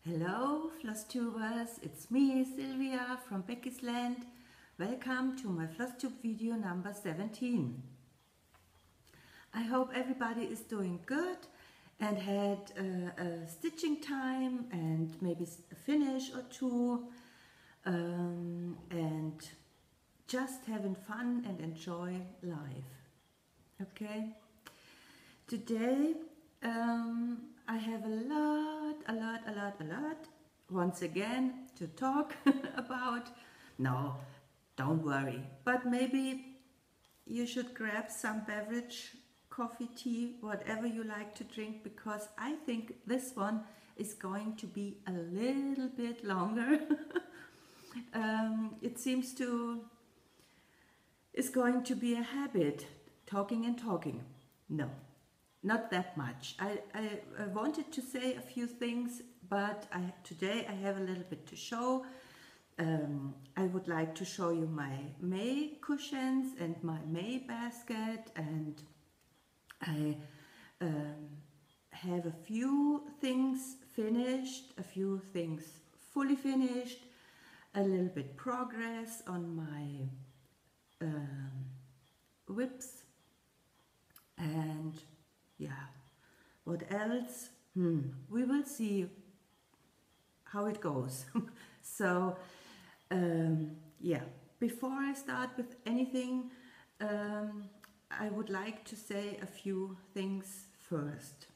Hello Flosstubers, it's me Sylvia from Becky's Land. Welcome to my Flosstube video number 17. I hope everybody is doing good and had a stitching time and maybe a finish or two and just having fun and enjoy life. Okay, today I have a lot once again to talk about. No, don't worry, but maybe you should grab some beverage, coffee, tea, whatever you like to drink, because I think this one is going to be a little bit longer. It seems to is going to be a habit, talking and talking. No, not that much. I wanted to say a few things, but today I have a little bit to show. I would like to show you my May cushions and my May basket, and I have a few things finished, a few things fully finished, a little bit progress on my WiP's, and yeah, what else? We will see how it goes. So yeah, before I start with anything, I would like to say a few things first.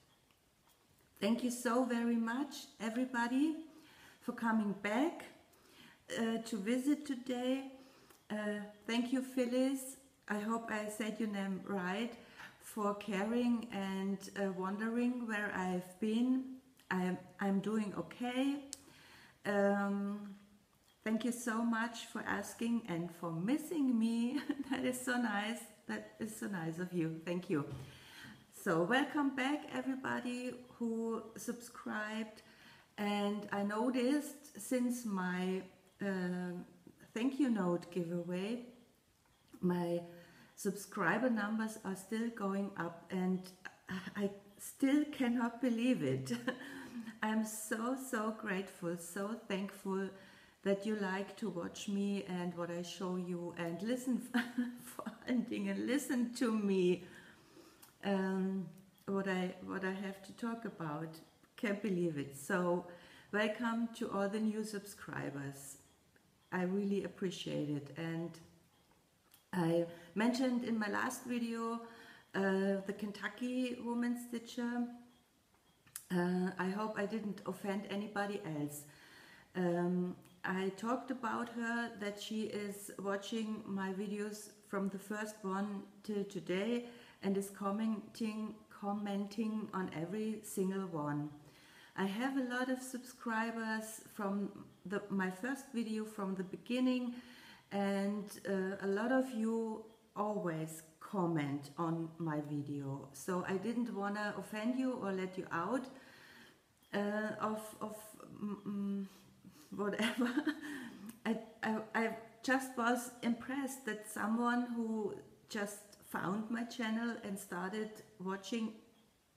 Thank you so very much, everybody, for coming back to visit today. Thank you, Phyllis. I hope I said your name right, for caring and wondering where I've been. I'm doing okay. Thank you so much for asking and for missing me. That is so nice. That is so nice of you. Thank you. So welcome back, everybody who subscribed. And I noticed since my thank you note giveaway, my subscriber numbers are still going up, and I still cannot believe it. I'm so grateful, so thankful that you like to watch me and what I show you, and listen and listen to me, what I have to talk about. Can't believe it. So welcome to all the new subscribers. I really appreciate it. And I mentioned in my last video the Kentucky woman stitcher. I hope I didn't offend anybody else. I talked about her, that she is watching my videos from the first one till today and is commenting on every single one. I have a lot of subscribers from my first video from the beginning, and a lot of you always comment on my video. So I didn't want to offend you or let you out of whatever. I just was impressed that someone who just found my channel and started watching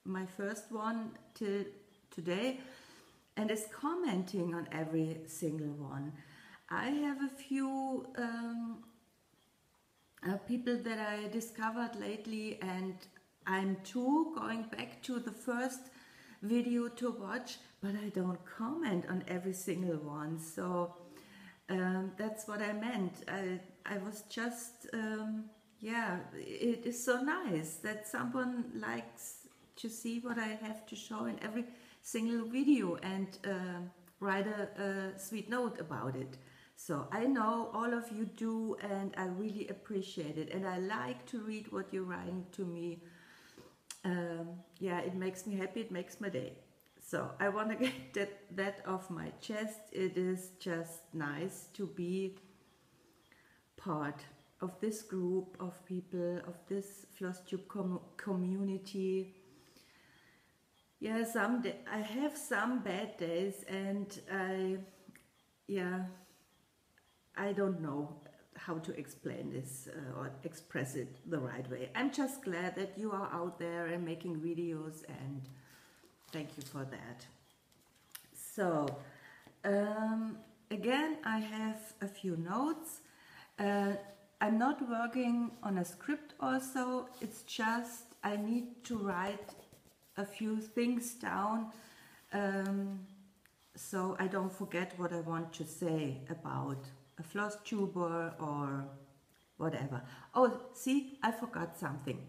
my first one till today and is commenting on every single one. I have a few people that I discovered lately, and I'm too going back to the first video to watch, but I don't comment on every single one. So that's what I meant. I was just yeah, it is so nice that someone likes to see what I have to show in every single video and write a sweet note about it. So I know all of you do, and I really appreciate it, and I like to read what you're writing to me. Yeah, it makes me happy, it makes my day. So I want to get that off my chest. It is just nice to be part of this group of people, of this Flosstube community. Yeah, I have some bad days, and I don't know how to explain this or express it the right way. I'm just glad that you are out there and making videos, and thank you for that. So, again, I have a few notes. I'm not working on a script also, it's just I need to write a few things down so I don't forget what I want to say about a floss tuber or whatever. Oh, see, I forgot something.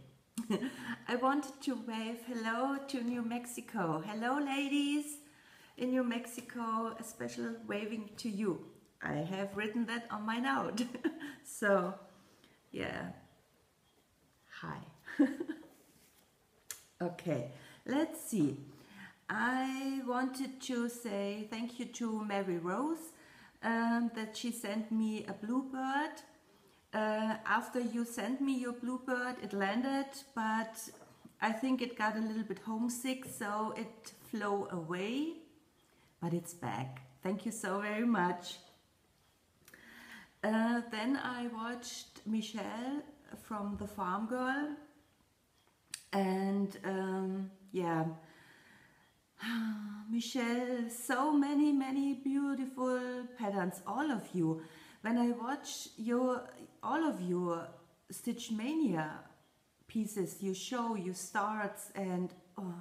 I wanted to wave hello to New Mexico. Hello, ladies in New Mexico, a special waving to you. I have written that on my note. So, yeah. Hi. Okay, let's see. I wanted to say thank you to Mary Rose that she sent me a bluebird. After you sent me your bluebird, it landed, but I think it got a little bit homesick, so it flew away, but it's back. Thank you so very much. Then I watched Michelle from The Farm Girl, and yeah, Michelle, so many beautiful patterns, all of you. When I watch all of your Stitch Mania pieces, you show, you starts, and oh,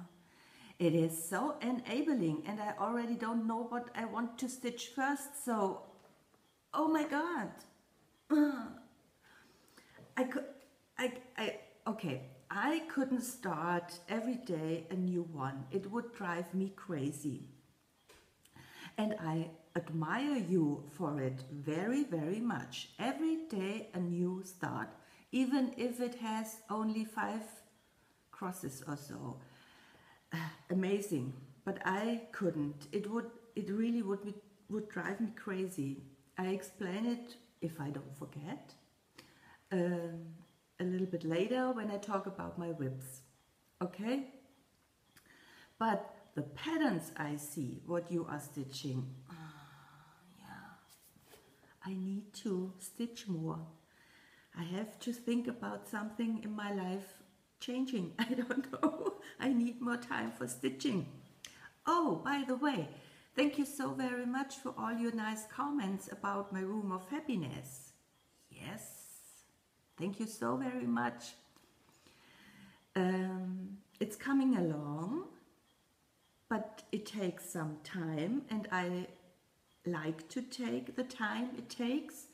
it is so enabling, and I already don't know what I want to stitch first, so oh my god. I couldn't start every day a new one. It would drive me crazy. And I admire you for it very much. Every day a new start, even if it has only 5 crosses or so. Amazing. But I couldn't. It really would drive me crazy. I explain it, if I don't forget, a little bit later when I talk about my WiP's. Okay? But the patterns I see, what you are stitching, yeah, I need to stitch more. I have to think about something in my life changing. I don't know. I need more time for stitching. Oh, by the way, thank you so very much for all your nice comments about my room of happiness. Yes, thank you so very much. It's coming along, but it takes some time, and I like to take the time it takes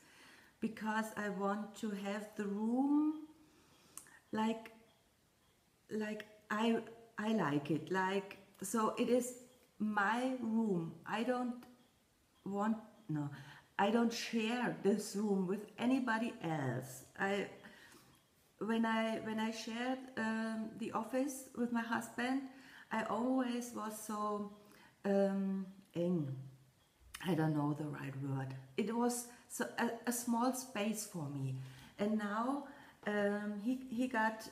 because I want to have the room like I like it, like, so it is my room. I don't share this room with anybody else. When I shared the office with my husband, I always was so eng. I don't know the right word. It was so a small space for me, and now he got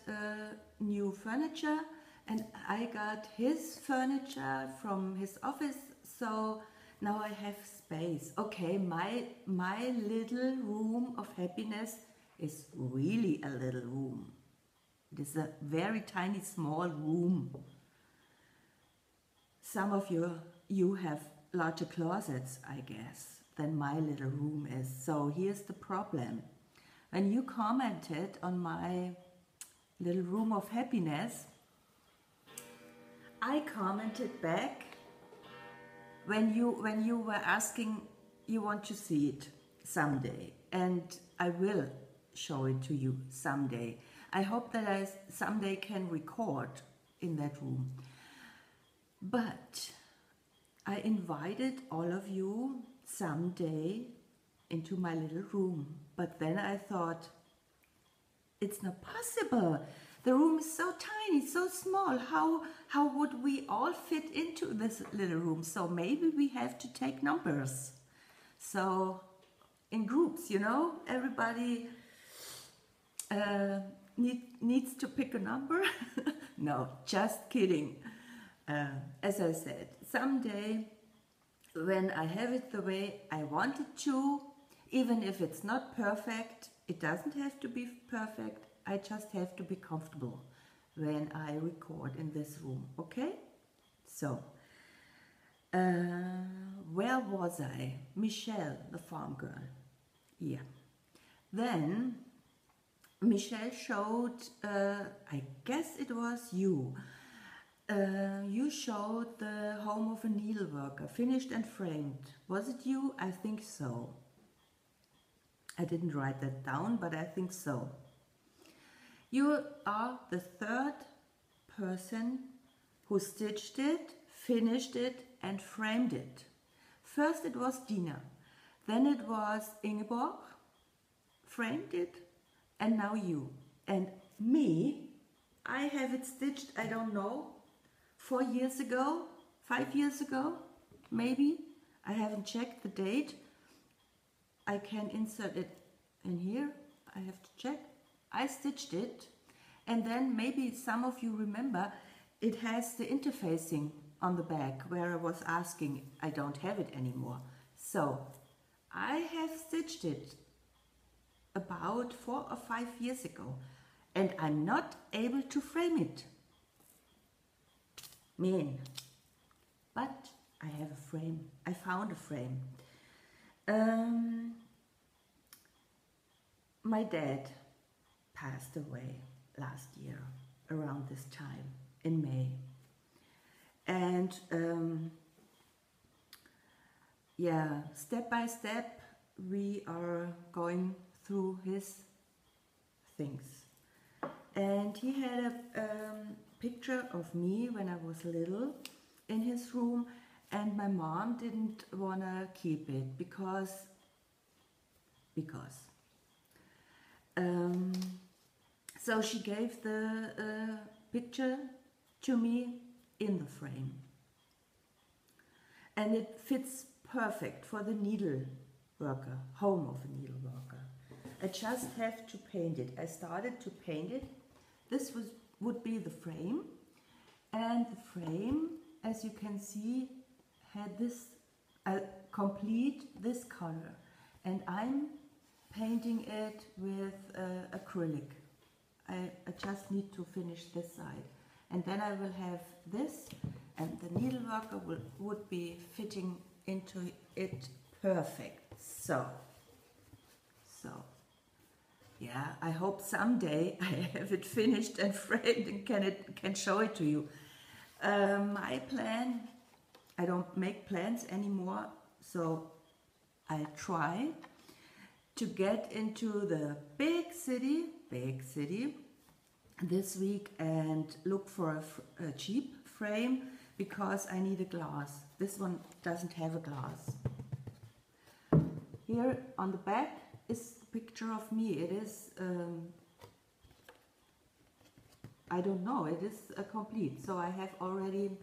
new furniture, and I got his furniture from his office. So now I have space. Okay, my little room of happiness is really a little room. It is a very tiny, small room. Some of you have larger closets, I guess, than my little room is. So here's the problem. When you commented on my little room of happiness, I commented back when you were asking, you want to see it someday, and I will show it to you someday. I hope that I someday can record in that room. But I invited all of you someday into my little room. But then I thought, it's not possible. The room is so tiny, so small. How would we all fit into this little room? So maybe we have to take numbers. So in groups, you know, everybody needs to pick a number. No, just kidding. As I said, someday when I have it the way I want it to, even if it's not perfect, it doesn't have to be perfect. I just have to be comfortable when I record in this room, okay? So, Where was I? Michelle, the farm girl. Yeah. Then Michelle showed, I guess it was you. You showed the home of a needleworker, finished and framed. Was it you? I think so. I didn't write that down, but I think so. You are the third person who stitched it, finished it, and framed it. First it was Dina, then it was Ingeborg, framed it, and now you. And me, I have it stitched, I don't know, 4 years ago, 5 years ago, maybe. I haven't checked the date. I can insert it in here. I have to check. I stitched it, and then maybe some of you remember it has the interfacing on the back where I was asking. I don't have it anymore. So I have stitched it about 4 or 5 years ago, and I'm not able to frame it. Mean. But I have a frame. I found a frame. My dad passed away last year around this time in May, and yeah, step by step we are going through his things. And he had a picture of me when I was little in his room, and my mom didn't want to keep it because so she gave the picture to me in the frame, and it fits perfect for the needle worker, home of a needle worker. I just have to paint it. I started to paint it. This would be the frame, and the frame, as you can see, had this complete this color, and I'm painting it with acrylic. I just need to finish this side, and then I will have this, and the needleworker would be fitting into it perfect. So yeah, I hope someday I have it finished and framed and can show it to you. My plan, I don't make plans anymore, so I try to get into the big city this week and look for a cheap frame, because I need a glass. This one doesn't have a glass. Here on the back is a picture of me. It is, I don't know, it is complete. So I have already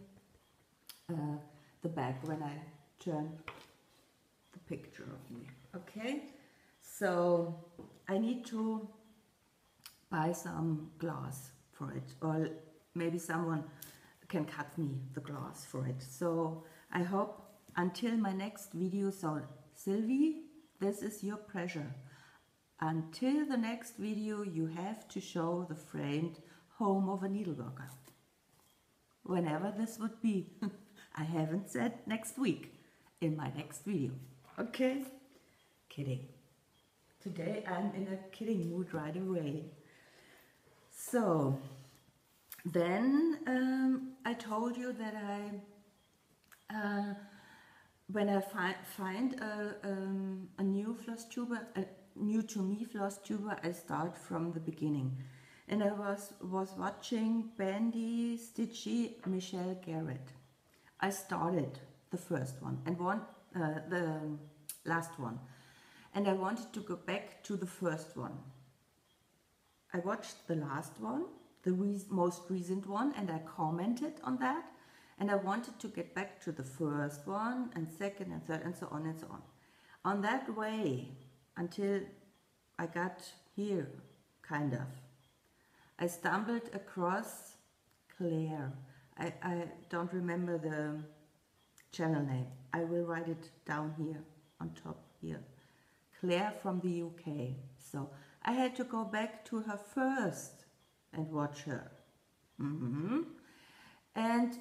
the back when I turn the picture of me. Okay, so I need to buy some glass for it, or maybe someone can cut me the glass for it. So I hope until my next video, so Sylvie, this is your pressure. Until the next video you have to show the framed home of a needleworker. Whenever this would be. I haven't said next week in my next video. Okay? Kidding. Today I'm in a kidding mood right away. So then I told you that when I find a new Flosstuber, a new to me Flosstuber, I start from the beginning. And I was watching Bandy, Stitchy, Michelle Garrett. I started the first one and the last one, and I wanted to go back to the first one. I watched the last one, the most recent one, and I commented on that, and I wanted to get back to the first one and second and third and so on and so on. On that way, until I got here, kind of. I stumbled across Claire. I don't remember the channel name. I will write it down here, on top here. Claire from the UK. So I had to go back to her first and watch her. And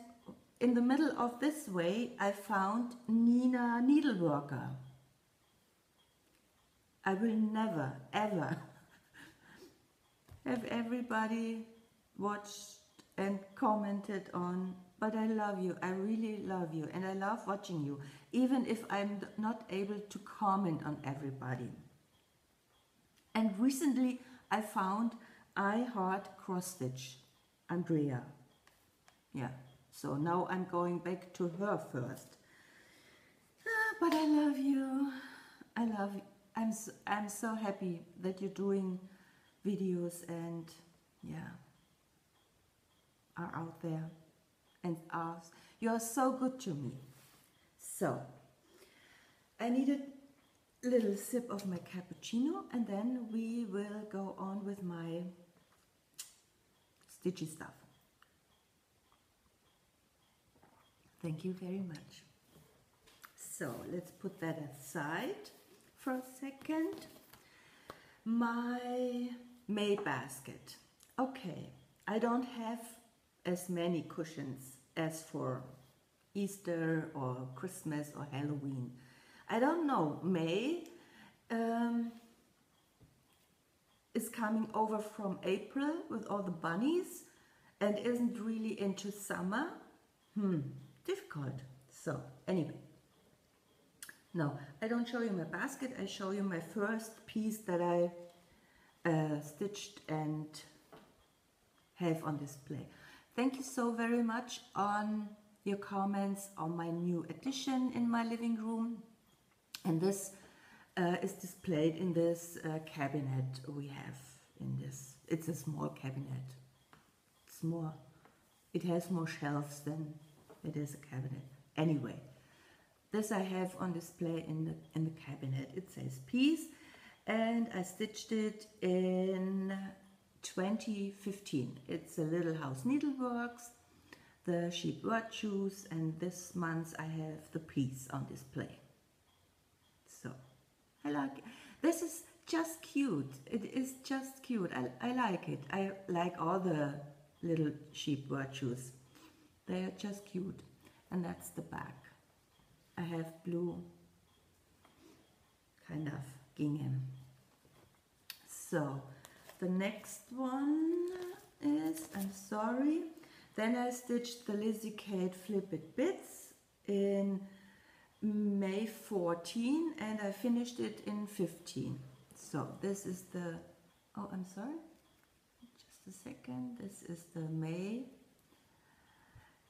in the middle of this way, I found Nina Needleworker. I will never, ever have everybody watched and commented on, but I love you, I really love you, and I love watching you, even if I'm not able to comment on everybody. And recently I found I Heart Cross Stitch, Andrea. Yeah, so now I'm going back to her first. But I love you. I love you. I'm so happy that you're doing videos and yeah, are out there and you are so good to me. So I need a little sip of my cappuccino and then we will go on with my stitchy stuff. Thank you very much. So let's put that aside for a second. My May basket. Okay, I don't have as many cushions as for Easter or Christmas or Halloween. I don't know, May is coming over from April with all the bunnies and isn't really into summer. Difficult. So anyway, no, I don't show you my basket, I show you my first piece that I stitched and have on display. Thank you so very much on your comments on my new addition in my living room. And this is displayed in this cabinet we have in this. It's a small cabinet. It's more, it has more shelves than it is a cabinet. Anyway, this I have on display in the cabinet. It says piece, and I stitched it in 2015. It's a Little House Needleworks, the Sheep Virtues, and this month I have the piece on display. So I like it. This is just cute. It is just cute. I like it. I like all the little Sheep Virtues. They are just cute. And that's the back. I have blue kind of gingham. So the next one is, I'm sorry, then I stitched the Lizzie Kate Flip It Bits in May 14 and I finished it in 15. So this is the, oh I'm sorry, just a second, this is the May.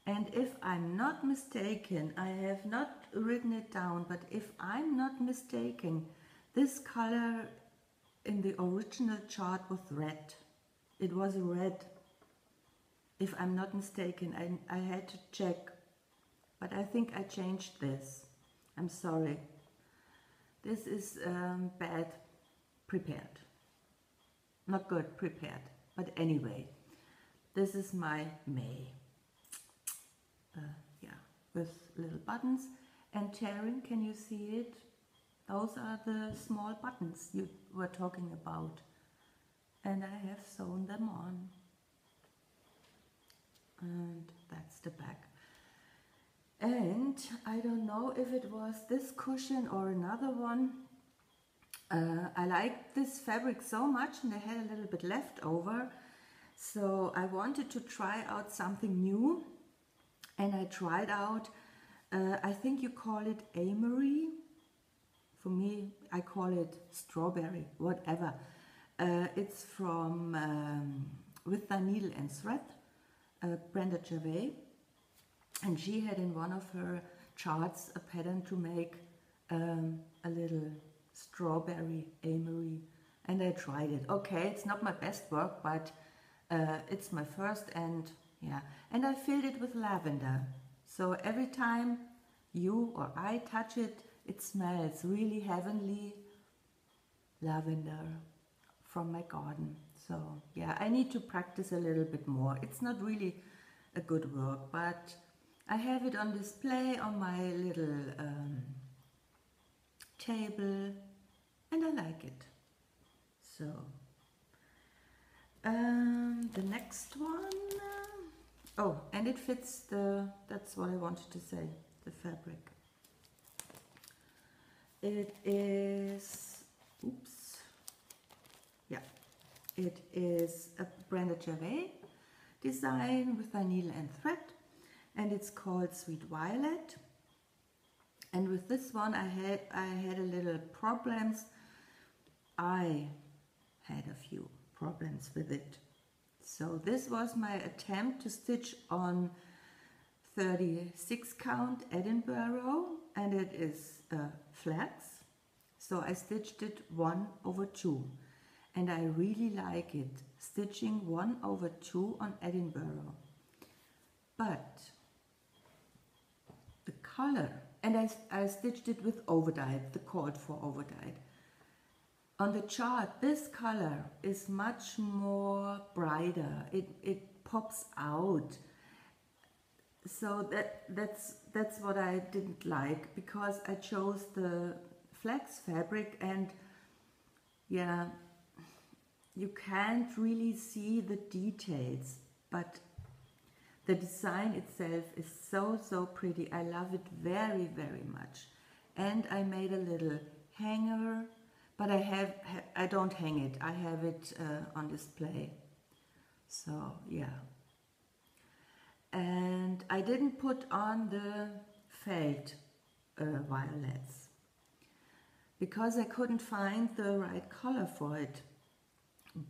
And if I'm not mistaken, I have not written it down, but if I'm not mistaken, this color in the original chart was red. It was red. If I'm not mistaken, I had to check, but I think I changed this. I'm sorry. This is bad prepared. Not good prepared, but anyway, this is my May. Yeah, with little buttons and tearing. Can you see it? Those are the small buttons you were talking about, and I have sewn them on, and that's the back. And I don't know if it was this cushion or another one. I like this fabric so much and I had a little bit left over, so I wanted to try out something new. And I tried out, I think you call it Amory. For me, I call it strawberry, whatever. It's from With Thy Needle and Thread, Brenda Gervais. And she had in one of her charts a pattern to make a little strawberry Amory. And I tried it. Okay, it's not my best work, but it's my first, and yeah, and I filled it with lavender. So every time you or I touch it, it smells really heavenly lavender from my garden. So yeah, I need to practice a little bit more. It's not really a good work, but I have it on display on my little table and I like it. So the next one Oh, and it fits that's what I wanted to say, the fabric. It is, oops, yeah, it is a Branded Gervais design with vinyl and thread, and it's called Sweet Violet. And with this one I had a little problems. I had a few problems with it. So this was my attempt to stitch on 36 count Edinburgh, and it is flax. So I stitched it 1/2, and I really like it, stitching 1/2 on Edinburgh. But the color, and I stitched it with overdyed, the called for overdyed. On the chart, this color is much more brighter. It pops out. So that's what I didn't like, because I chose the flax fabric, and yeah, you can't really see the details, but the design itself is so pretty. I love it very, very much. And I made a little hanger, but I don't hang it. I have it on display. So yeah. And I didn't put on the felt violets because I couldn't find the right color for it.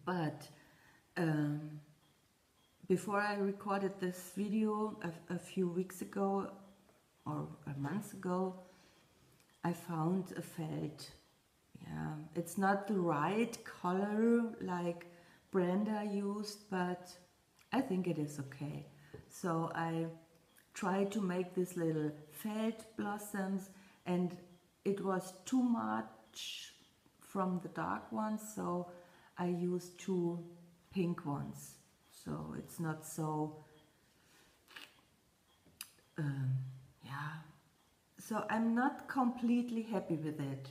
But before I recorded this video a few weeks ago or a month ago, I found a felt. Yeah, it's not the right color like Brenda used, but I think it is okay. So I tried to make this little felt blossoms, and it was too much from the dark ones, so I used 2 pink ones. So it's not so, yeah. So I'm not completely happy with it.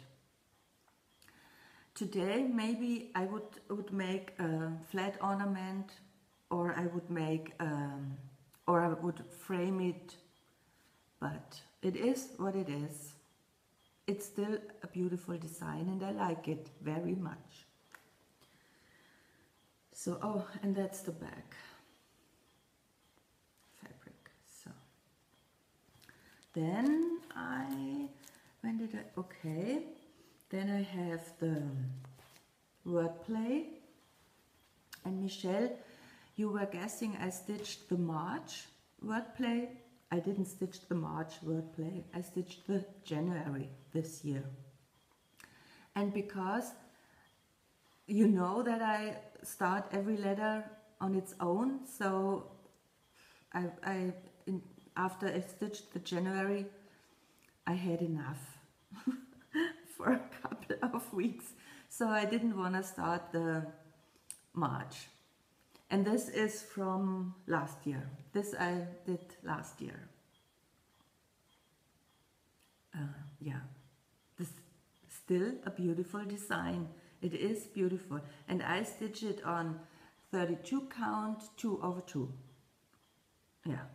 Today maybe I would make a flat ornament, or I would make or I would frame it, but it is what it is. It's still a beautiful design, and I like it very much. So, oh, and that's the back fabric. So then okay, then I have the wordplay. And Michelle, you were guessing I stitched the March wordplay. I didn't stitch the March wordplay. I stitched the January this year. And because you know that I start every letter on its own, so after I stitched the January, I had enough for a couple of weeks. So I didn't want to start the March. And this is from last year. This I did last year. Yeah, this still a beautiful design. It is beautiful. And I stitch it on 32 count 2/2. Yeah,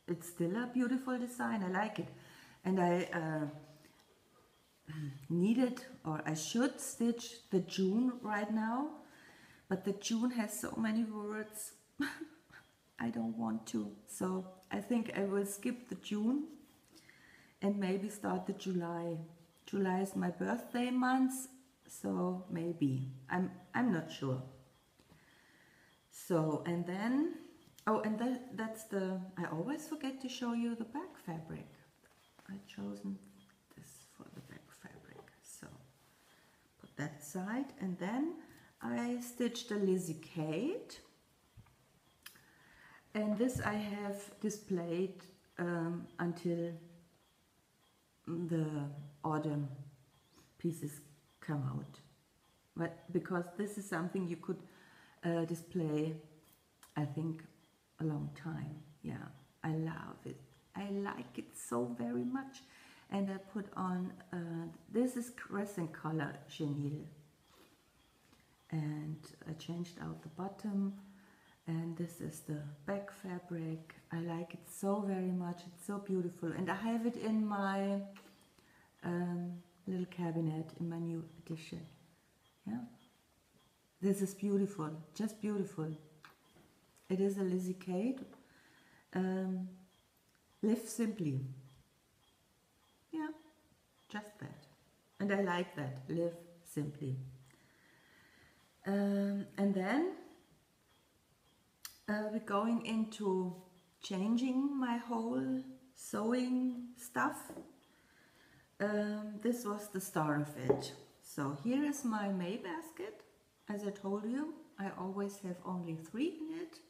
it's still a beautiful design. I like it. And I needed, or I should stitch the June right now. But the June has so many words, I don't want to. So I think I will skip the June and maybe start the July. July is my birthday month, so maybe. I'm not sure. So, and then, oh, and that's the, I always forget to show you the back fabric. I've chosen this for the back fabric. So put that aside, and then I stitched a Lizzie Kate, and this I have displayed until the autumn pieces come out. But because this is something you could display, I think, a long time. Yeah, I love it. I like it so very much. And I put on, this is crescent color chenille. And I changed out the bottom, And this is the back fabric. I like it so very much. It's so beautiful. And I have it in my little cabinet in my new edition. Yeah. This is beautiful. Just beautiful. It is a Lizzie Kate. Live simply. Yeah. Just that. And I like that. Live simply. And then we're going into changing my whole sewing stuff. This was the start of it. So here is my May basket. As I told you, I always have only 3 in it.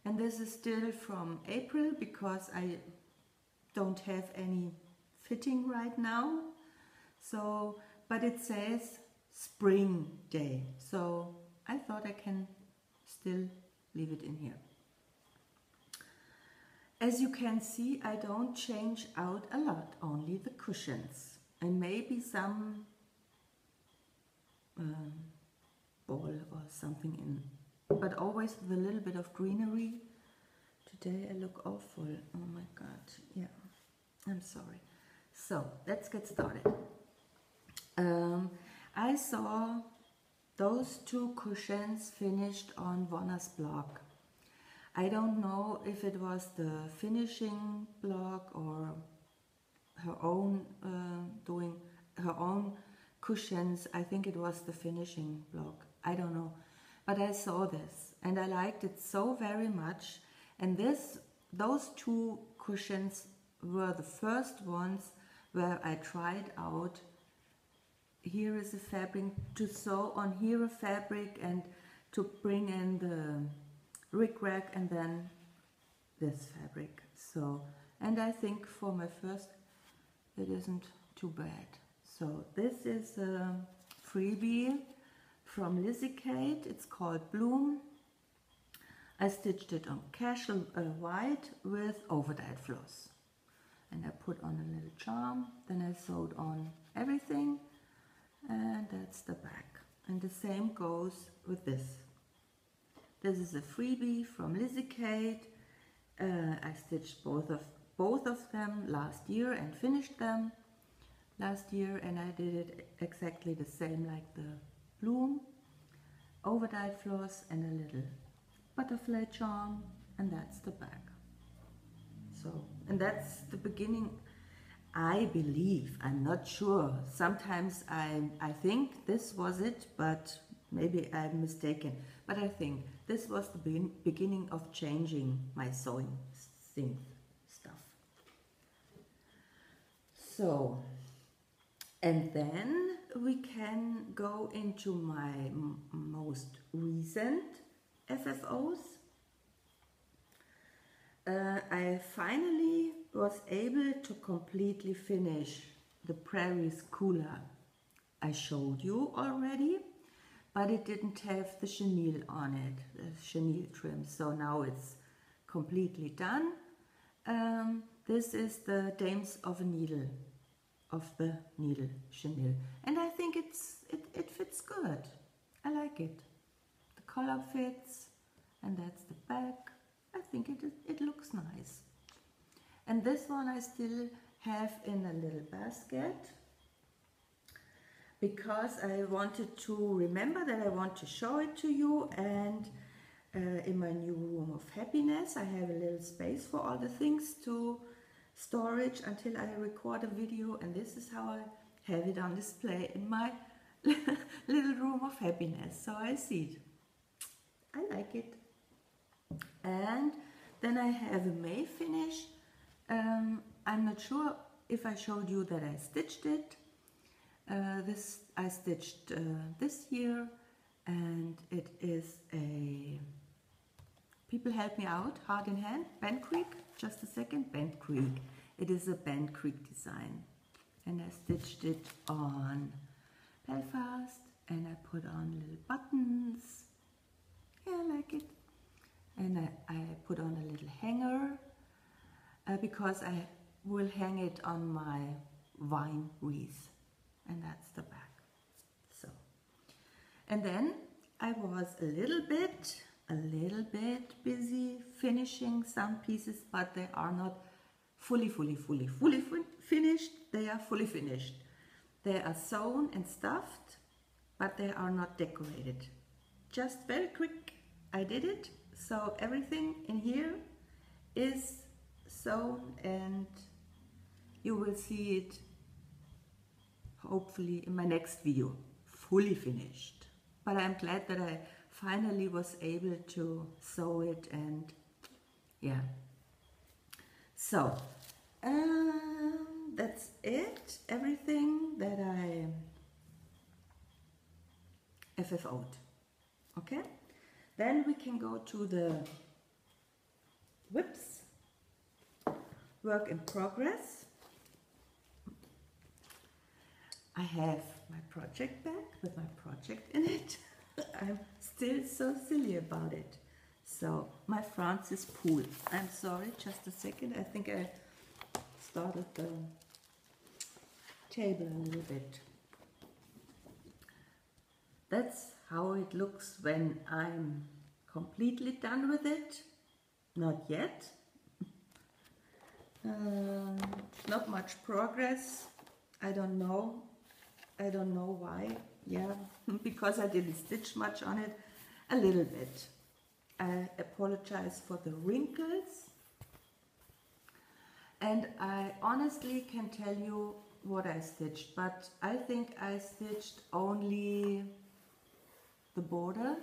And this is still from April because I don't have any fitting right now. So, but it says spring day. So I thought I can still leave it in here. As you can see, I don't change out a lot, only the cushions and maybe some ball or something in, but always with a little bit of greenery. Today I look awful. Oh my god. Yeah, I'm sorry. So let's get started. I saw those 2 cushions finished on Wanna's blog. I don't know if it was the finishing blog or her own doing her own cushions. I think it was the finishing blog. I don't know. But I saw this and I liked it so very much. And those 2 cushions were the first ones where I tried out. Here is a fabric to sew on, here a fabric, and to bring in the RAK and then this fabric. So, and I think for my first it isn't too bad. So this is a freebie from Lizzie Kate. It's called Bloom. I stitched it on casual white with over-dyed floss. And I put on a little charm, then I sewed on everything, and that's the back. And the same goes with this. This is a freebie from Lizzie Kate. I stitched both of them last year and finished them last year, and I did it exactly the same like the Bloom, over-dyed floss and a little butterfly charm, and that's the back. So, and that's the beginning, I believe. I'm not sure. Sometimes I think this was it, but maybe I'm mistaken. But I think this was the beginning of changing my sewing stuff. So, and then we can go into my most recent FFOs. I finally was able to completely finish the Prairie Schooler. I showed you already, but it didn't have the chenille on it, the chenille trim. So now it's completely done. This is the Dames of the Needle chenille, and I think it fits good. I like it. The color fits, and that's the back. I think it looks nice. And this one I still have in a little basket because I wanted to remember that I want to show it to you. And in my new room of happiness, I have a little space for all the things to storage until I record a video, and this is how I have it on display in my little room of happiness. So I see it. I like it. And then I have a May finish. I'm not sure if I showed you that I stitched it. This I stitched this year, and it is a, people help me out, heart in hand, Bent Creek, just a second, Bent Creek. It is a Bent Creek design, and I stitched it on Belfast, and I put on little buttons. Yeah, I like it. And I put on a little hanger because I will hang it on my vine wreath, and that's the back. So, and then I was a little bit a little bit busy finishing some pieces, but they are not fully finished. They are fully finished. They are sewn and stuffed, but they are not decorated. Just very quick, I did it. So everything in here is sewn, and you will see it hopefully in my next video, fully finished. But I'm glad that I finally was able to sew it, and yeah. So that's it, everything that I FFO'd. Okay, then we can go to the WiP's work in progress. I have my project bag with my project in it. I'm still so silly about it. So, my Francis pool. I'm sorry, just a second. I think I started the table a little bit. That's how it looks when I'm completely done with it. Not yet. Not much progress. I don't know why. Yeah, because I didn't stitch much on it. A little bit. I apologize for the wrinkles. And I honestly can tell you what I stitched, but I think I stitched only the border.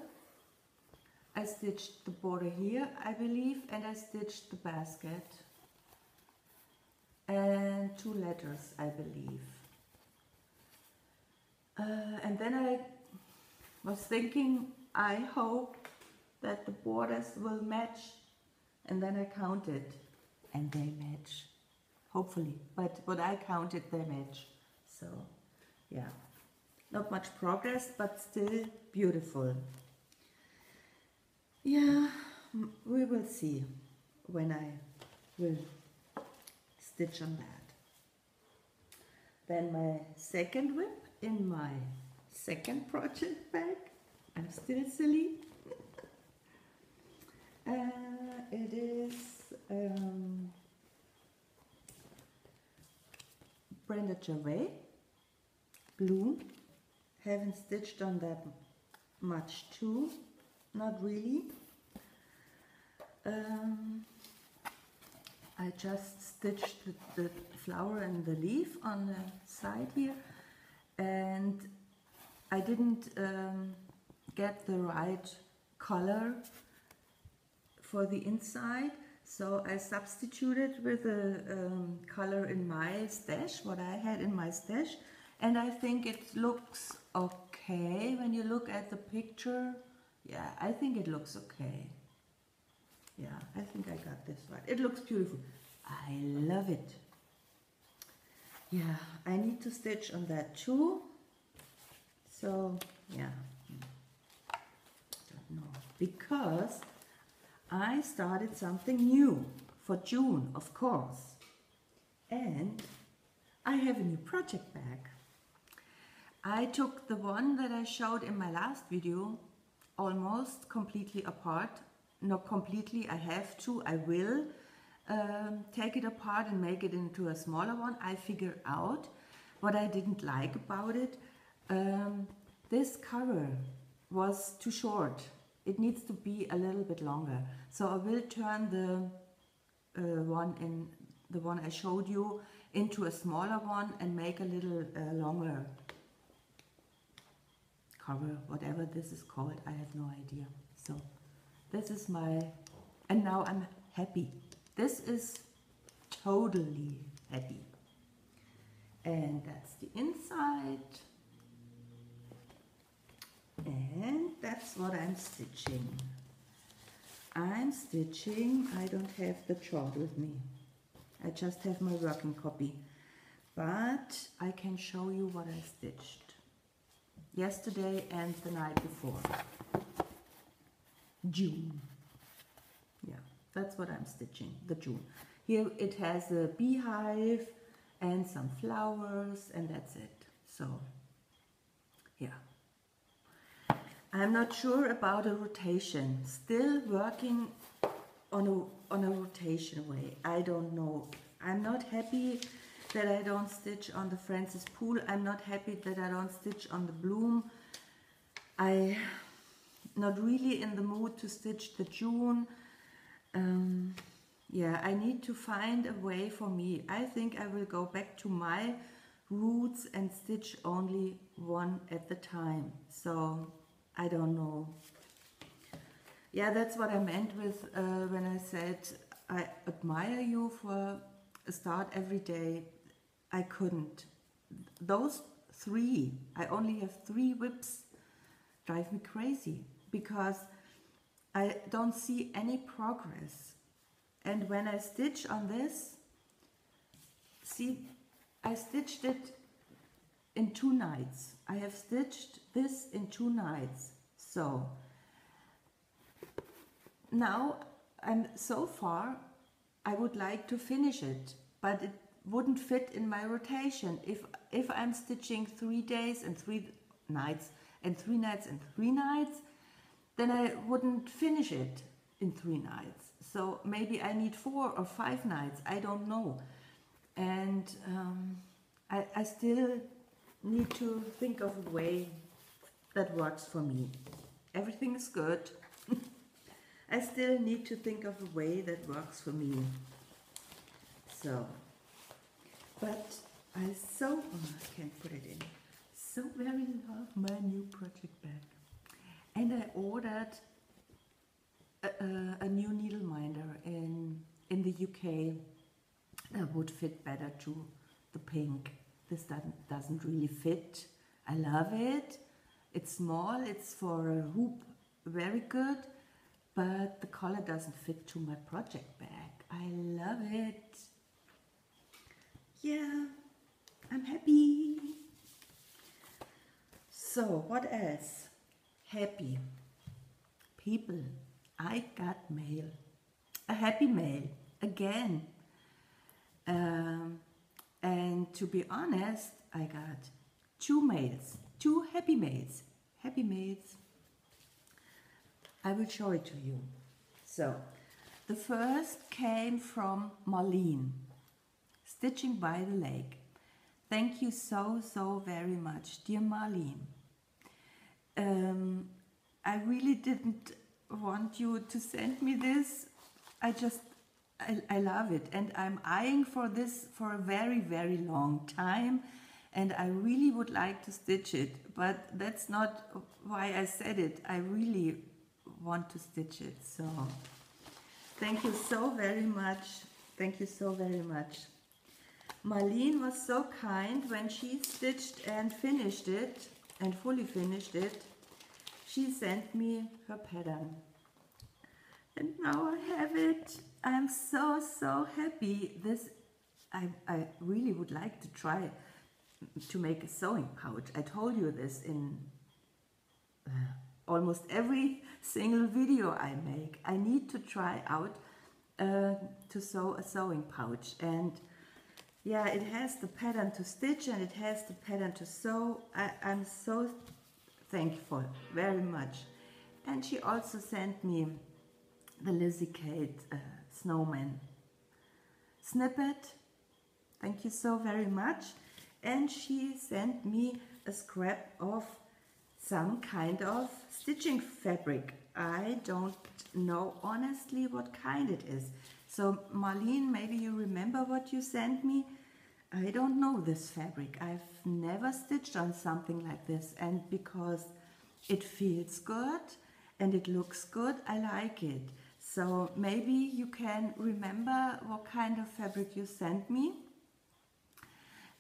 I stitched the border here, I believe, and I stitched the basket. And 2 letters, I believe. And then I was thinking, I hope that the borders will match, and then I counted, and they match, hopefully, but what I counted, they match. So yeah, not much progress, but still beautiful. Yeah, we will see when I will stitch on that. Then my second WiP in my second project bag. I'm still silly. It is Brenda Gervais Bloom. Haven't stitched on that much too, not really. I just stitched the flower and the leaf on the side here, and I didn't get the right color for the inside, so I substituted with a color in my stash, what I had in my stash, and I think it looks okay when you look at the picture. Yeah, I think it looks okay. Yeah, I think I got this right. It looks beautiful. I love it. Yeah, I need to stitch on that too. So, yeah, don't know. Because I started something new for June, of course. And I have a new project bag. I took the one that I showed in my last video almost completely apart. Not completely, I have to, I will take it apart and make it into a smaller one. I figured out what I didn't like about it. This cover was too short. It needs to be a little bit longer. So I will turn the one I showed you into a smaller one and make a little longer cover, whatever this is called. I have no idea. So this is my, and now I'm happy. This is totally happy. And that's the inside. And that's what I'm stitching. I don't have the chart with me. I just have my working copy. But I can show you what I stitched yesterday and the night before. June. Yeah, that's what I'm stitching, the June. Here it has a beehive and some flowers, and that's it. So, yeah. I'm not sure about a rotation. Still working on a rotation way. I don't know. I'm not happy that I don't stitch on the Francis Poole. I'm not happy that I don't stitch on the Bloom. I'm not really in the mood to stitch the June. Yeah, I need to find a way for me. I think I will go back to my roots and stitch only one at the time. So I don't know. Yeah, that's what I meant with when I said I admire you for a start every day. I couldn't. Those 3, I only have 3 WiP's, drive me crazy because I don't see any progress. And when I stitch on this, see, I stitched it in 2 nights. I have stitched this in 2 nights. So now so far I would like to finish it, but it wouldn't fit in my rotation. If I'm stitching 3 days and 3 nights and 3 nights and 3 nights, then I wouldn't finish it in 3 nights. So maybe I need 4 or 5 nights, I don't know. And I still need to think of a way that works for me. Everything is good. I still need to think of a way that works for me. So, but I can't put it in. So very love my new project bag. And I ordered a new needle minder in the UK that would fit better to the pink. This doesn't really fit. I love it. It's small, it's for a hoop, very good, but the color doesn't fit to my project bag. I love it. Yeah, I'm happy. So, what else? Happy. People, I got mail. A happy mail, again. And to be honest, I got 2 mails, 2 happy mails. Happy mails. I will show it to you. So, the first came from Marlene, Stitching by the Lake. Thank you so very much, dear Marlene. I really didn't want you to send me this. I love it, and I'm eyeing for this for a very long time, and I really would like to stitch it, but that's not why I said it. I really want to stitch it. So thank you so very much. Thank you so very much. Marlene was so kind when she stitched and finished it and fully finished it. She sent me her pattern. And now I have it. I'm so happy. I really would like to try to make a sewing pouch. I told you this in almost every single video I make. I need to try out to sew a sewing pouch. And yeah, it has the pattern to stitch and it has the pattern to sew. I'm so thankful, very much. And she also sent me the Lizzie Kate snowman snippet. Thank you so very much. And she sent me a scrap of some kind of stitching fabric. I don't know honestly what kind it is. So Marlene, maybe you remember what you sent me. I don't know this fabric. I've never stitched on something like this, and because it feels good and it looks good, I like it. So maybe you can remember what kind of fabric you sent me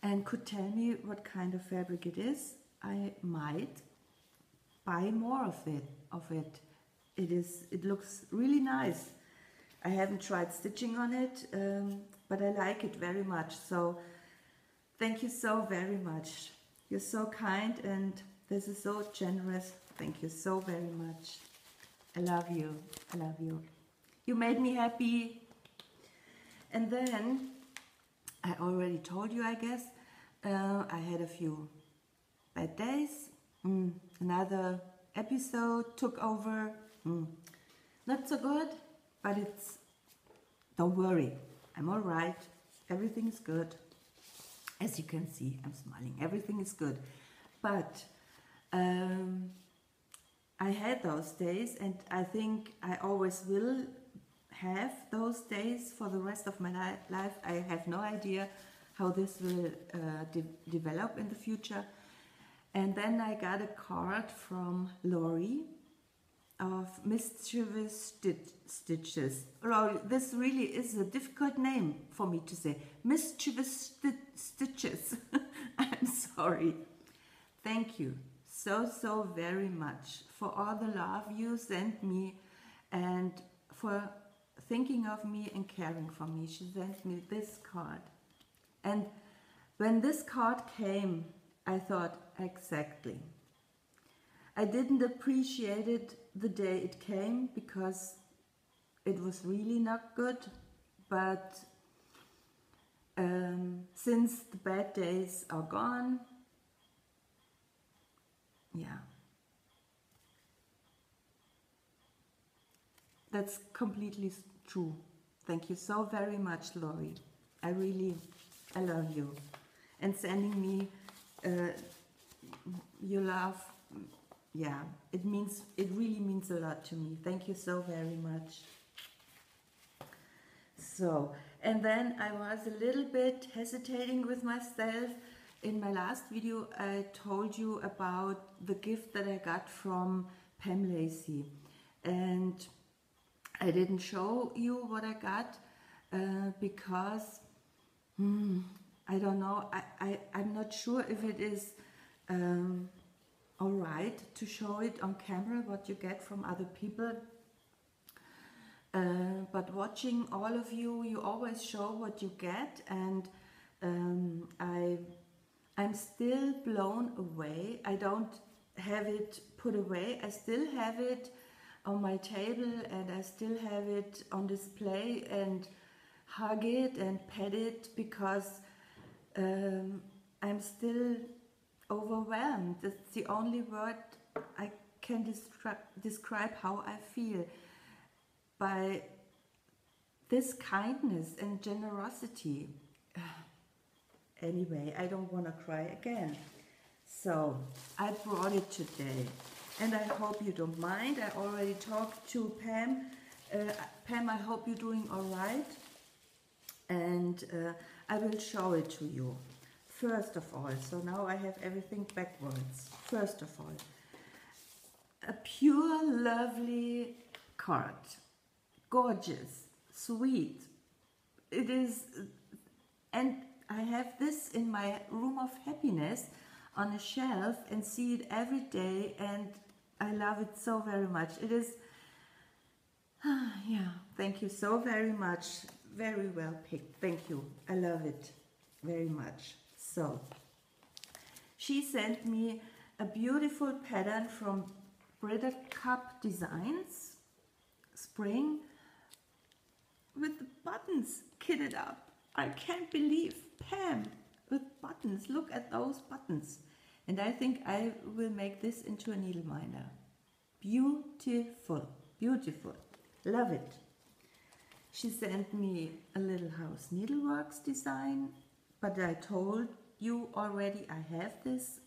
and could tell me what kind of fabric it is. I might buy more of it. It looks really nice. I haven't tried stitching on it, but I like it very much. So thank you so very much. You're so kind and this is so generous. Thank you so very much. I love you. I love you. You made me happy. And then, I already told you, I guess, I had a few bad days. Another episode took over. Not so good, but it's, don't worry, I'm all right. Everything is good. As you can see, I'm smiling. Everything is good. But I had those days, and I think I always will have those days for the rest of my life. I have no idea how this will develop in the future. And then I got a card from Lori of Mischievous Stitches. Oh, this really is a difficult name for me to say. Mischievous Stitches. I'm sorry. Thank you so very much for all the love you sent me and for thinking of me and caring for me. She sent me this card. And when this card came, I thought, exactly. I didn't appreciate it the day it came because it was really not good, but since the bad days are gone, yeah, that's completely true. Thank you so very much, Lori. I love you. And sending me your love, yeah, it really means a lot to me. Thank you so very much. So, and then I was a little bit hesitating with myself. In my last video, I told you about the gift that I got from Pam Lacey. And I didn't show you what I got because, I don't know, I'm not sure if it is all right to show it on camera, what you get from other people. But watching all of you, you always show what you get, and I'm still blown away. I don't have it put away. I still have it on my table, and I still have it on display and hug it and pet it because I'm still overwhelmed. That's the only word I can describe how I feel by this kindness and generosity. Anyway, I don't want to cry again. So I brought it today, and I hope you don't mind. I already talked to Pam. Pam, I hope you're doing all right, and I will show it to you. First of all, so now I have everything backwards. First of all, a pure, lovely card. Gorgeous, sweet. It is, and I have this in my room of happiness on a shelf and see it every day, and I love it so very much. It is, yeah, thank you so very much. Very well picked. Thank you. I love it very much. So, she sent me a beautiful pattern from Brita Cup Designs, spring, with the buttons kitted up. I can't believe, Pam, with buttons. Look at those buttons. And I think I will make this into a needle minder. Beautiful, beautiful. Love it. She sent me a little house needleworks design, but I told you already I have this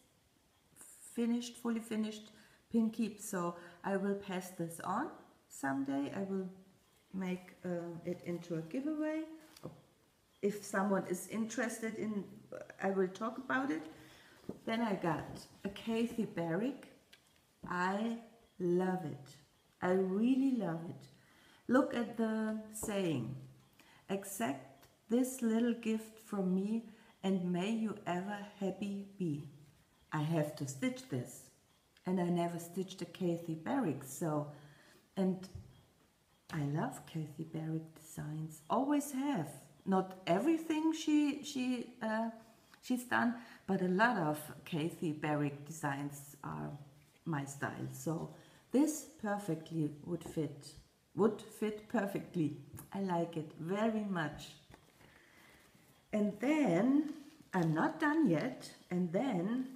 finished, fully finished pin keep, so I will pass this on someday. I will make it into a giveaway. If someone is interested in, I will talk about it. Then I got a Kathy Barrick. I love it. I really love it. Look at the saying, accept this little gift from me and may you ever happy be. I have to stitch this, and I never stitched a Kathy Barrick, so, and I love Kathy Barrick designs, always have. Not everything she's done, but a lot of Kathy Barrick designs are my style, so this perfectly would fit perfectly. I like it very much. And then, I'm not done yet, and then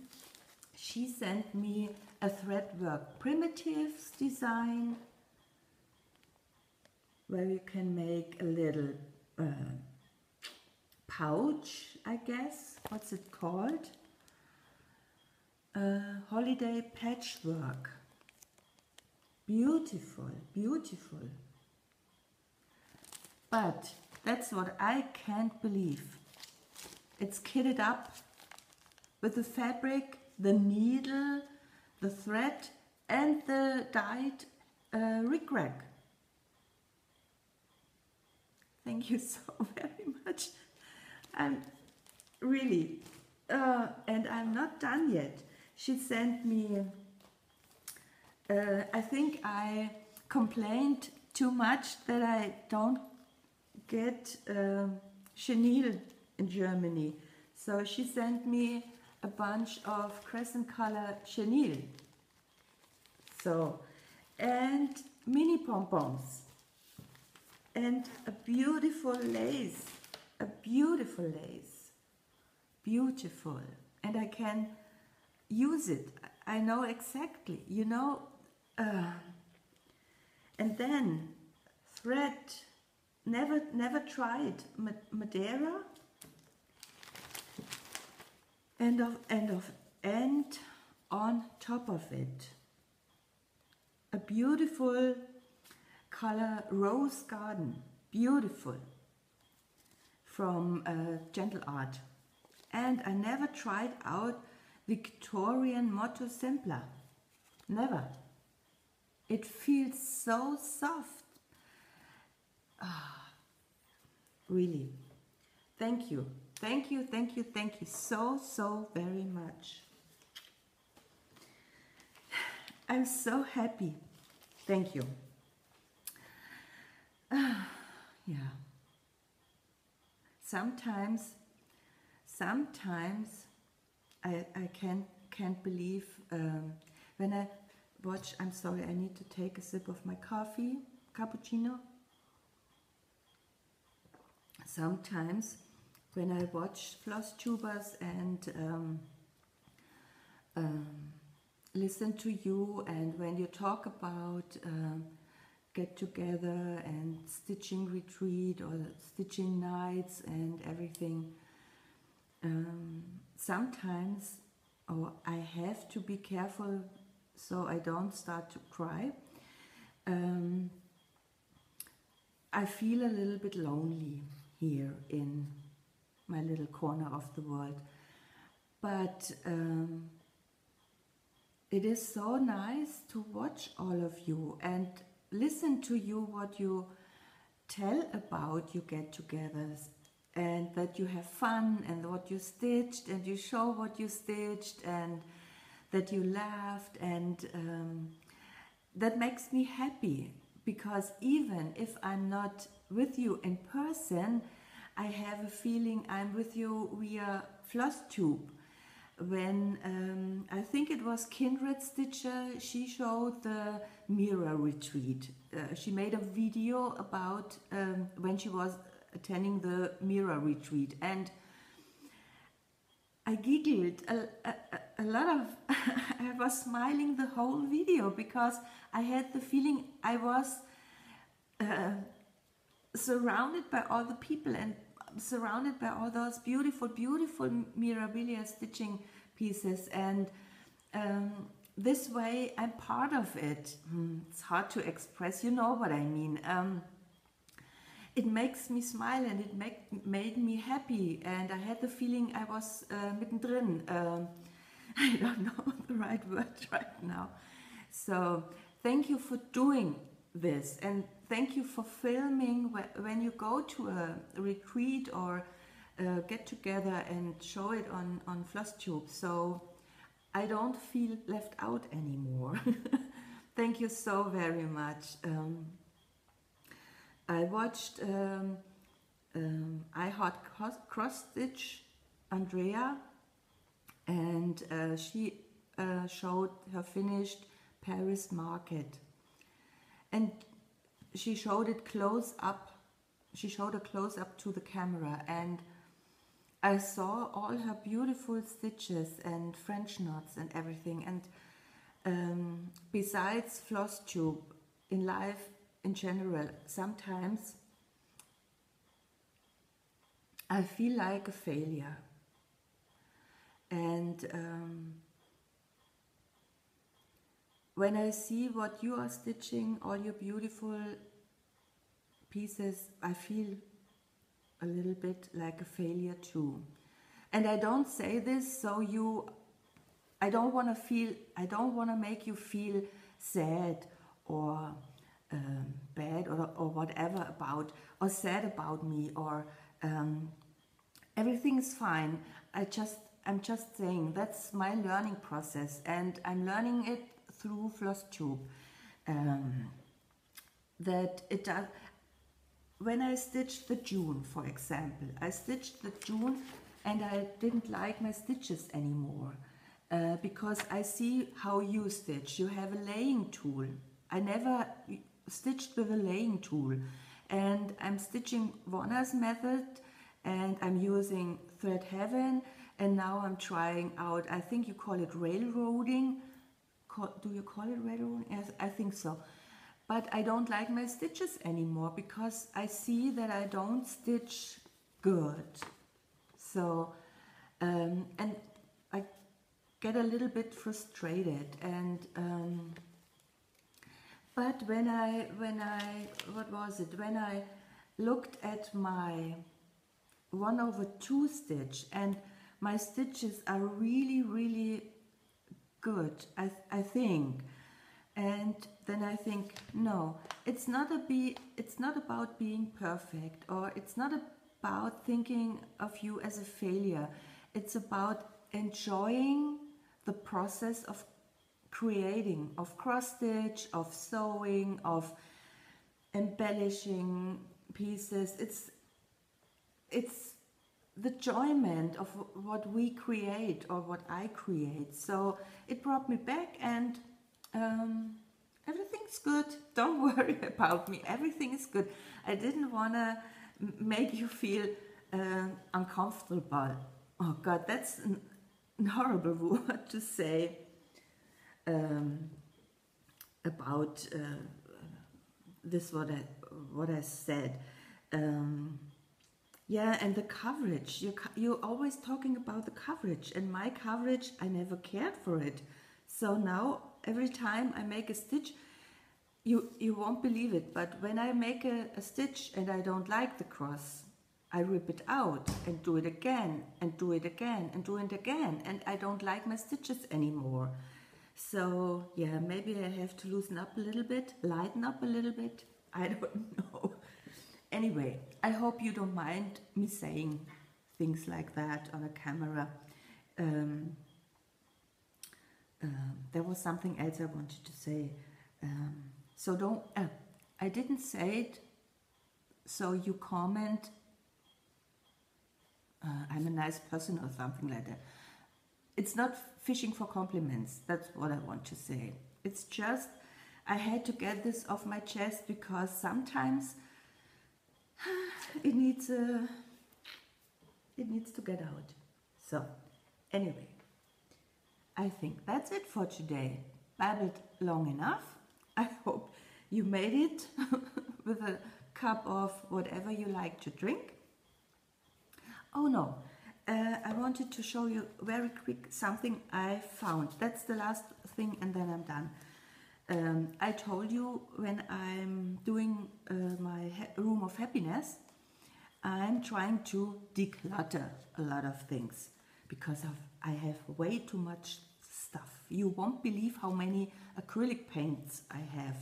she sent me a threadwork primitives design, where you can make a little pouch, I guess. What's it called? Holiday patchwork. Beautiful, beautiful. But that's what I can't believe. It's kitted up with the fabric, the needle, the thread, and the dyed rickrack. Thank you so very much. I'm really, and I'm not done yet. She sent me, I think I complained too much that I don't get chenille in Germany. So she sent me a bunch of crescent color chenille. So, and mini pom-poms. And a beautiful lace. A beautiful lace. Beautiful. And I can use it. I know exactly, you know. And then thread. Never tried Madeira. And on top of it, a beautiful color Rose Garden, beautiful, from Gentle Art. And I never tried out Victorian Motto Simpler, never. It feels so soft. Really, thank you. Thank you, thank you, thank you so very much. I'm so happy. Thank you. Yeah. Sometimes I can't believe when I watch. I'm sorry, I need to take a sip of my coffee, cappuccino. Sometimes when I watch Flosstubers and listen to you, and when you talk about get together and stitching retreat or stitching nights and everything, sometimes I have to be careful so I don't start to cry. I feel a little bit lonely here in my little corner of the world, but it is so nice to watch all of you and listen to you, what you tell about your get-togethers, and that you have fun, and what you stitched, and you show what you stitched, and that you laughed, and that makes me happy, because even if I'm not with you in person, I have a feeling I'm with you via Flosstube. When I think it was Kindred Stitcher, she showed the mirror retreat. She made a video about when she was attending the mirror retreat, and I giggled a lot of, I was smiling the whole video because I had the feeling I was surrounded by all the people and surrounded by all those beautiful mirabilia stitching pieces, and this way I'm part of it. It's hard to express, you know what I mean. It makes me smile, and it made me happy, and I had the feeling I was mittendrin. I don't know the right word right now. So thank you for doing this, and thank you for filming when you go to a retreat or get together and show it on Flosstube, so I don't feel left out anymore. Thank you so very much. I watched I Heart Cross Stitch Andrea, and she showed her finished Paris market, and she showed it close up. She showed a close up to the camera, and I saw all her beautiful stitches and French knots and everything, and besides Flosstube, in life in general, sometimes I feel like a failure. And when I see what you are stitching, all your beautiful pieces, I feel a little bit like a failure too. And I don't say this so I don't want to make you feel sad or bad or whatever about, or sad about me, or everything is fine. I'm just saying that's my learning process, and I'm learning it through Flosstube. That it does. When I stitched the June, for example, I stitched the June and I didn't like my stitches anymore because I see how you stitch. You have a laying tool. I never stitched with a laying tool, and I'm stitching Warner's method, and I'm using Thread Heaven, and now I'm trying out, I think you call it railroading. Do you call it railroading? Yes, I think so. But I don't like my stitches anymore because I see that I don't stitch good. So, and I get a little bit frustrated. And but when I what was it? When I looked at my 1/2 stitch, and my stitches are really good, I think. And then I think, no, it's not about being perfect, or it's not about thinking of you as a failure. It's about enjoying the process of creating, of cross stitch, of sewing, of embellishing pieces. It's the enjoyment of what we create, or what I create. So it brought me back, and everything's good. Don't worry about me. Everything is good. I didn't want to make you feel uncomfortable. Oh God, that's a horrible word to say about this. What I said. Yeah, and the coverage. You're always talking about the coverage, and my coverage, I never cared for it. So now, every time I make a stitch, you won't believe it, but when I make a stitch and I don't like the cross, I rip it out and do it again, and do it again, and do it again, and I don't like my stitches anymore. So, yeah, maybe I have to loosen up a little bit, lighten up a little bit, I don't know. Anyway, I hope you don't mind me saying things like that on a camera. There was something else I wanted to say. So don't, I didn't say it, so you comment, I'm a nice person or something like that. It's not fishing for compliments, that's what I want to say. It's just, I had to get this off my chest because sometimes it needs to get out. So, anyway, I think that's it for today. Babbled long enough. I hope you made it with a cup of whatever you like to drink. Oh no, I wanted to show you very quick something I found. That's the last thing, and then I'm done. I told you when I'm doing my room of happiness, I'm trying to declutter a lot of things because I have way too much stuff. You won't believe how many acrylic paints I have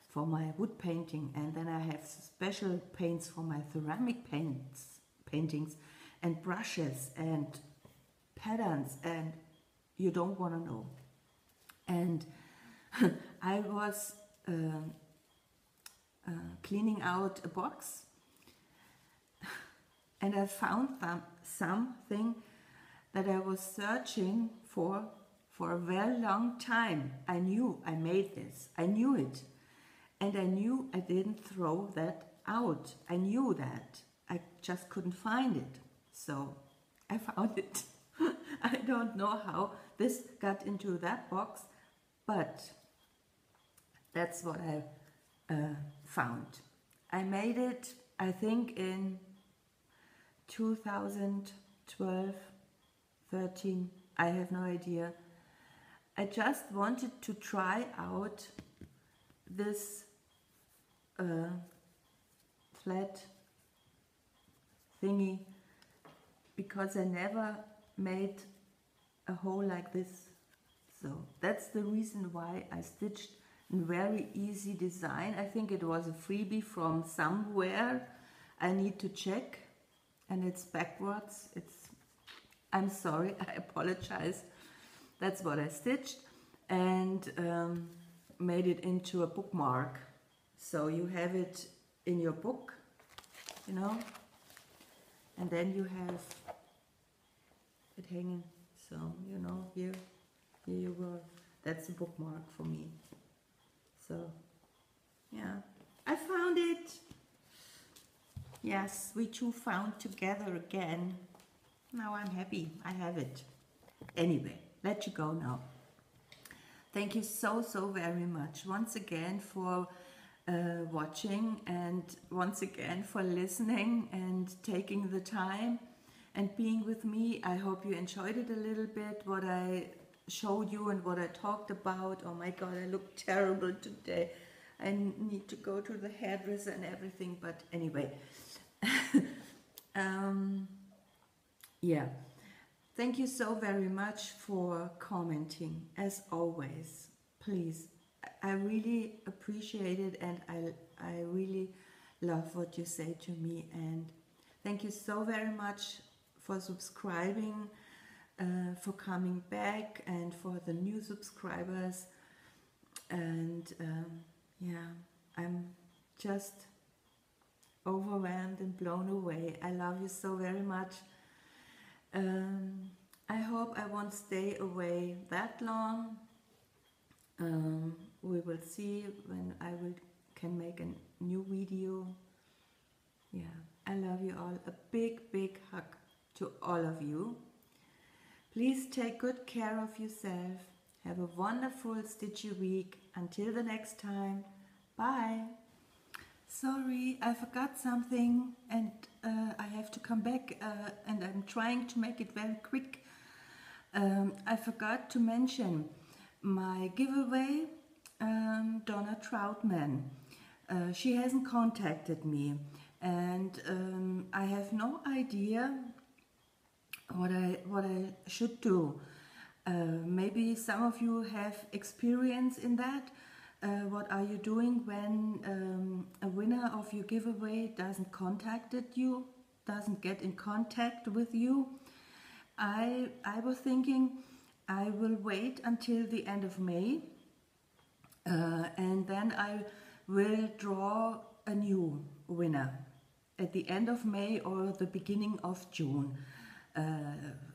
for my wood painting, and then I have special paints for my ceramic paintings, and brushes and patterns, and you don't want to know. And I was cleaning out a box, and I found something that I was searching for a very long time. I knew I made this. I knew it. And I knew I didn't throw that out. I knew that. I just couldn't find it. So I found it. I don't know how this got into that box, but that's what I found. I made it, I think, in 2012, 13, I have no idea. I just wanted to try out this flat thingy because I never made a hole like this. So that's the reason why I stitched a very easy design. I think it was a freebie from somewhere. I need to check, and it's backwards. I'm sorry, I apologize. That's what I stitched and made it into a bookmark. So you have it in your book, you know, and then you have it hanging. So, you know, here you go. That's a bookmark for me. So, yeah, I found it. Yes, we two found together again. Now I'm happy, I have it. Anyway, let you go now. Thank you so very much once again for watching, and once again for listening and taking the time and being with me. I hope you enjoyed it a little bit, what I showed you and what I talked about. Oh my god, I look terrible today. I need to go to the hairdresser and everything, but anyway. Yeah, thank you so very much for commenting, as always. Please, I really appreciate it, and I really love what you say to me, and thank you so very much for subscribing, for coming back, and for the new subscribers. And yeah, I'm just overwhelmed and blown away. I love you so very much. I hope I won't stay away that long. We will see when I can make a new video. Yeah, I love you all. A big hug to all of you. Please take good care of yourself. Have a wonderful stitchy week. Until the next time. Bye. Sorry, I forgot something, and I have to come back, and I'm trying to make it very quick. I forgot to mention my giveaway, Donna Troutman. She hasn't contacted me, and I have no idea what I should do. Maybe some of you have experience in that. What are you doing when a winner of your giveaway doesn't get in contact with you? I was thinking I will wait until the end of May, and then I will draw a new winner at the end of May or the beginning of June,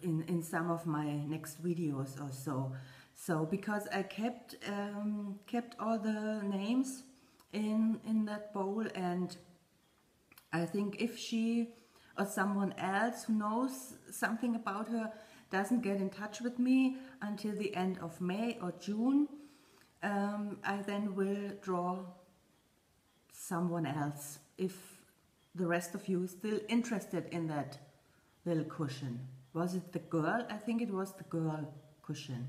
in some of my next videos or so. So because I kept all the names in that bowl, and I think if she or someone else who knows something about her doesn't get in touch with me until the end of May or June, I then will draw someone else, if the rest of you is still interested in that little cushion. Was it the girl? I think it was the girl cushion.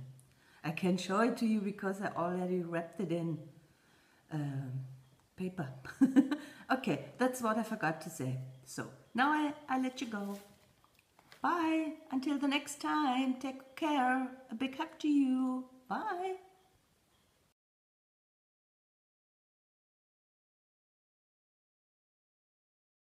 I can show it to you because I already wrapped it in paper. Okay, that's what I forgot to say. So now I let you go. Bye. Until the next time. Take care. A big hug to you. Bye.